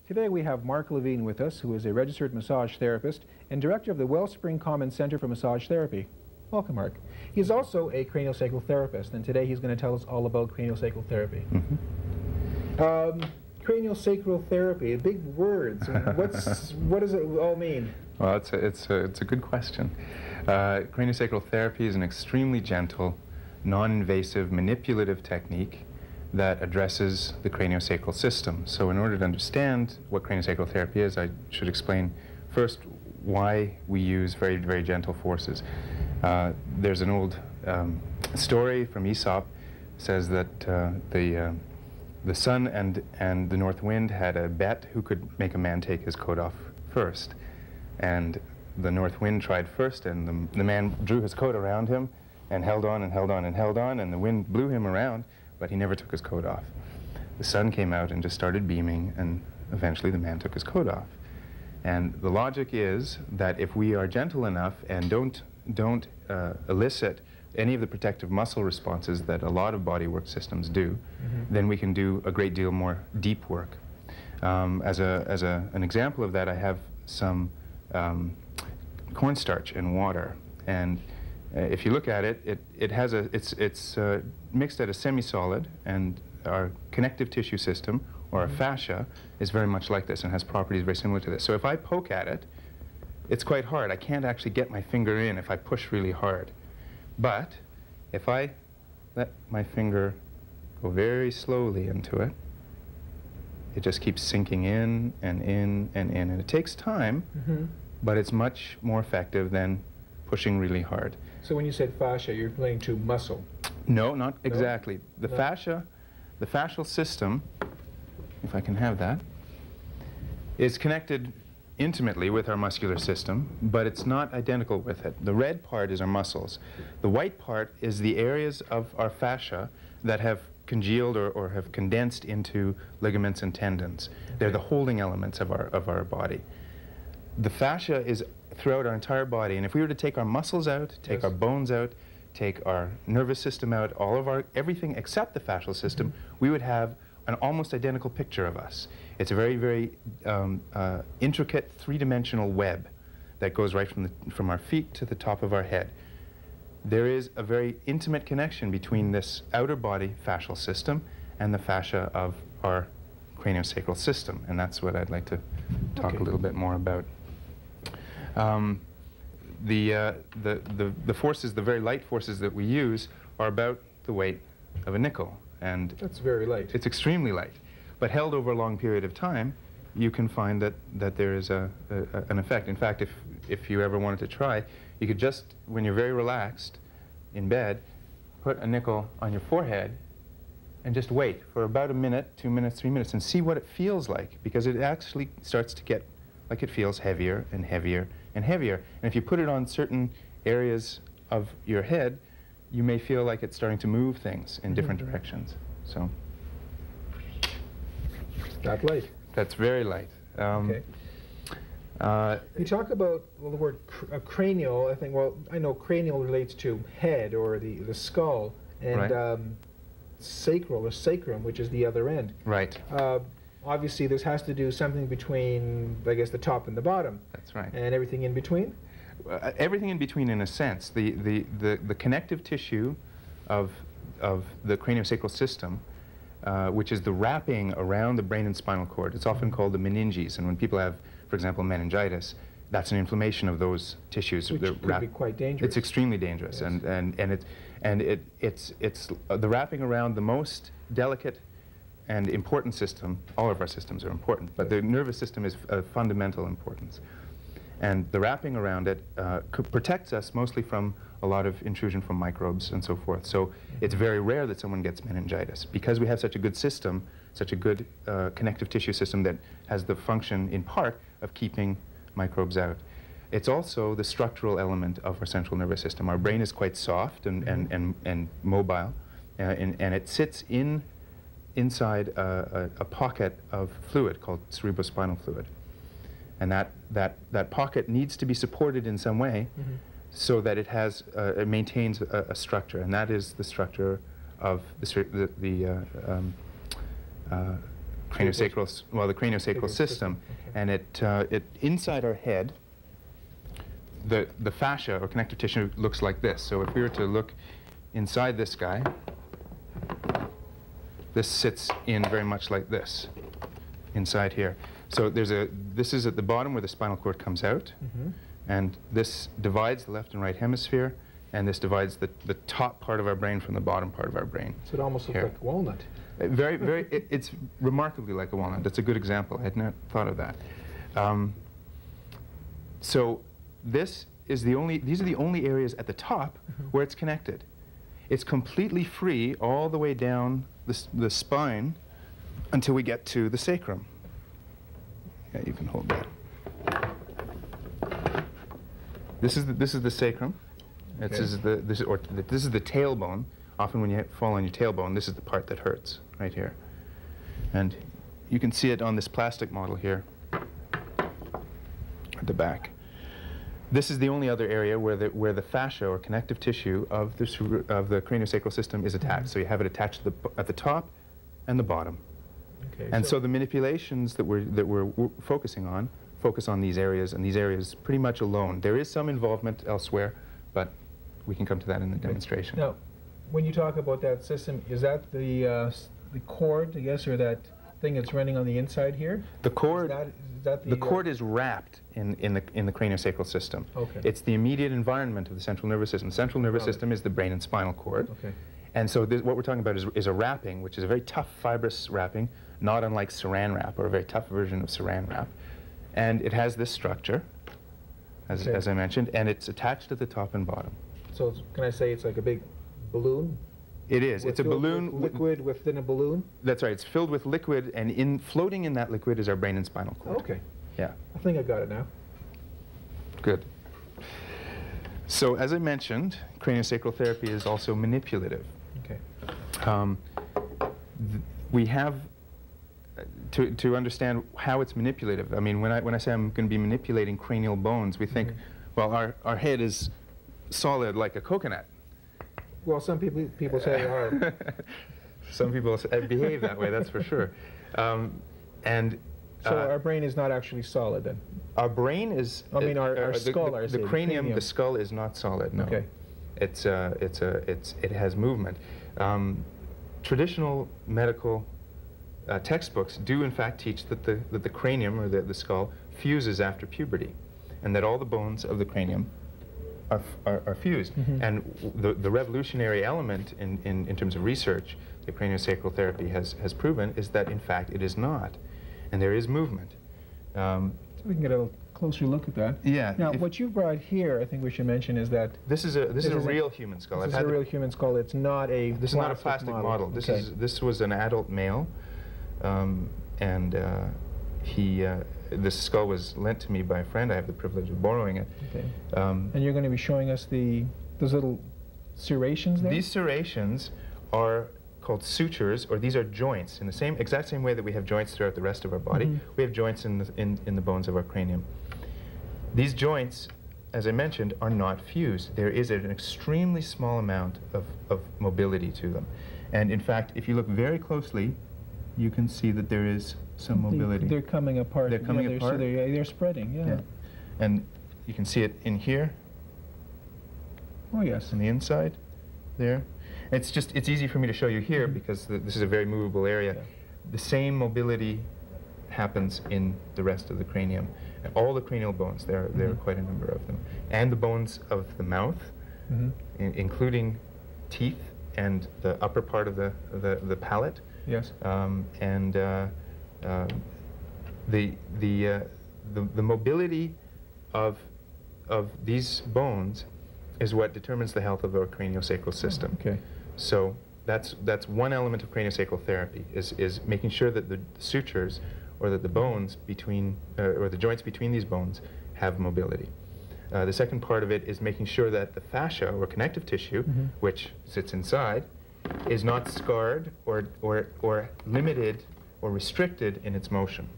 Today we have Mark Levine with us, who is a registered massage therapist and director of the Wellspring Commons Center for Massage Therapy. Welcome, Mark. He's also a craniosacral therapist, and today he's going to tell us all about craniosacral therapy. Craniosacral therapy, big words. What does it all mean? Well, it's a good question. Craniosacral therapy is an extremely gentle, non-invasive, manipulative technique that addresses the craniosacral system. So in order to understand what craniosacral therapy is, I should explain first why we use very, very gentle forces. There's an old story from Aesop, says that the sun and the north wind had a bet who could make a man take his coat off first. And the north wind tried first, and the man drew his coat around him and held on and held on and held on, and the wind blew him around, but he never took his coat off. The sun came out and just started beaming, and eventually the man took his coat off. And the logic is that if we are gentle enough and don't elicit any of the protective muscle responses that a lot of bodywork systems do, then we can do a great deal more deep work. As an example of that, I have some cornstarch in water, and if you look at it, it's mixed at a semi-solid, and our connective tissue system, or our fascia, is very much like this and has properties very similar to this. So if I poke at it, it's quite hard. I can't actually get my finger in if I push really hard. But if I let my finger go very slowly into it, it just keeps sinking in and in and in. And it takes time, but it's much more effective than pushing really hard. So when you said fascia, you're relating to muscle? No, not exactly. The fascia, the fascial system, if I can have that, is connected intimately with our muscular system, but it's not identical with it. The red part is our muscles. The white part is the areas of our fascia that have congealed or have condensed into ligaments and tendons. They're the holding elements of our body. The fascia is throughout our entire body, and if we were to take our muscles out, take our bones out, take our nervous system out, everything except the fascial system, we would have an almost identical picture of us. It's a very, very intricate three-dimensional web that goes right from our feet to the top of our head. There is a very intimate connection between this outer body fascial system and the fascia of our craniosacral system, and that's what I'd like to talk a little bit more about. The forces, the very light forces that we use, are about the weight of a nickel. And that's very light. It's extremely light. But held over a long period of time, you can find that there is an effect. In fact, if you ever wanted to try, you could just, when you're very relaxed in bed, put a nickel on your forehead and just wait for about a minute, 2 minutes, 3 minutes, and see what it feels like, because it actually starts to get like it feels heavier and heavier and heavier. And if you put it on certain areas of your head, you may feel like it's starting to move things in different directions. So that light. That's very light. Okay. You talk about the word cranial. I think, well, I know cranial relates to head or the skull, and sacral or sacrum, which is the other end. Right. Obviously, this has to do something between, I guess, the top and the bottom. That's right. And everything in between? Everything in between, in a sense. The connective tissue of the craniosacral system, which is the wrapping around the brain and spinal cord. It's often called the meninges, and when people have, for example, meningitis, that's an inflammation of those tissues. Which could be quite dangerous. It's extremely dangerous, yes. It's the wrapping around the most delicate and important system. All of our systems are important, but the nervous system is of fundamental importance. And the wrapping around it protects us mostly from a lot of intrusion from microbes and so forth. So it's very rare that someone gets meningitis, because we have such a good system, such a good connective tissue system that has the function, in part, of keeping microbes out. It's also the structural element of our central nervous system. Our brain is quite soft and mobile, and it sits inside a pocket of fluid called cerebrospinal fluid. And that pocket needs to be supported in some way so that it has, it maintains a structure, and that is the structure of craniosacral, well, the craniosacral system, okay. and it inside our head, the fascia or connective tissue looks like this. So if we were to look inside this guy, this sits in very much like this, inside here. So this is at the bottom where the spinal cord comes out, and this divides the left and right hemisphere, and this divides the top part of our brain from the bottom part of our brain. So it almost looks like walnut. It's remarkably like a walnut. That's a good example. I had not thought of that. So these are the only areas at the top where it's connected. It's completely free all the way down the spine until we get to the sacrum. Yeah, you can hold that. This is the sacrum. Okay. This is the tailbone. Often when you fall on your tailbone, this is the part that hurts, right here. And you can see it on this plastic model here at the back. This is the only other area where the fascia or connective tissue of the craniosacral system is attached. So you have it attached at the top and the bottom. Okay, and so the manipulations that we're focusing on focus on these areas, and these areas pretty much alone. There is some involvement elsewhere, but we can come to that in the demonstration. Now, when you talk about that system, is that the cord, I guess, or that thing that's running on the inside here? The cord. Is that the cord is wrapped in the craniosacral system. Okay. It's the immediate environment of the central nervous system. The central nervous system is the brain and spinal cord. Okay. And so what we're talking about is a wrapping, which is a very tough fibrous wrapping, not unlike saran wrap, or a very tough version of saran wrap. And it has this structure, as I mentioned, and it's attached at the top and bottom. So can I say it's like a big balloon? It is. It's a balloon. Liquid within a balloon? That's right. It's filled with liquid, and floating in that liquid is our brain and spinal cord. Okay. Yeah. I think I got it now. Good. So as I mentioned, craniosacral therapy is also manipulative. Okay. We have to understand how it's manipulative. I mean, when I say I'm going to be manipulating cranial bones, we think, well, our head is solid like a coconut. Well, some people say they are. Some people behave that way, that's for sure. So our brain is not actually solid then? Our brain is... I mean, our skull, the cranium, the skull is not solid, no. Okay. It has movement. Traditional medical textbooks do in fact teach that the cranium, or the skull, fuses after puberty, and that all the bones of the cranium are fused. And the revolutionary element in terms of research that craniosacral therapy has proven is that in fact it is not, and there is movement. So we can get a closer look at that. Yeah. Now, what you brought here, I think we should mention, is that this is a real human skull. This is a real human skull. It's not a This is not a plastic model. This was an adult male, and this skull was lent to me by a friend. I have the privilege of borrowing it. Okay. And you're going to be showing us those little serrations there? These serrations are called sutures, or these are joints. In the exact same way that we have joints throughout the rest of our body, we have joints in the bones of our cranium. These joints, as I mentioned, are not fused. There is an extremely small amount of mobility to them. And in fact, if you look very closely, you can see that there is some mobility. They're coming apart. They're coming apart. So they're spreading, yeah. And you can see it in here. Oh, yes. On the inside, there. It's easy for me to show you here because this is a very movable area. Yeah. The same mobility happens in the rest of the cranium. And all the cranial bones, there are quite a number of them. And the bones of the mouth, including teeth and the upper part of the palate. Yes. And the mobility of these bones is what determines the health of our craniosacral system. Okay. So that's one element of craniosacral therapy, is making sure that the sutures, or that the bones between, or the joints between these bones have mobility. The second part of it is making sure that the fascia, or connective tissue, which sits inside, is not scarred or limited or restricted in its motion.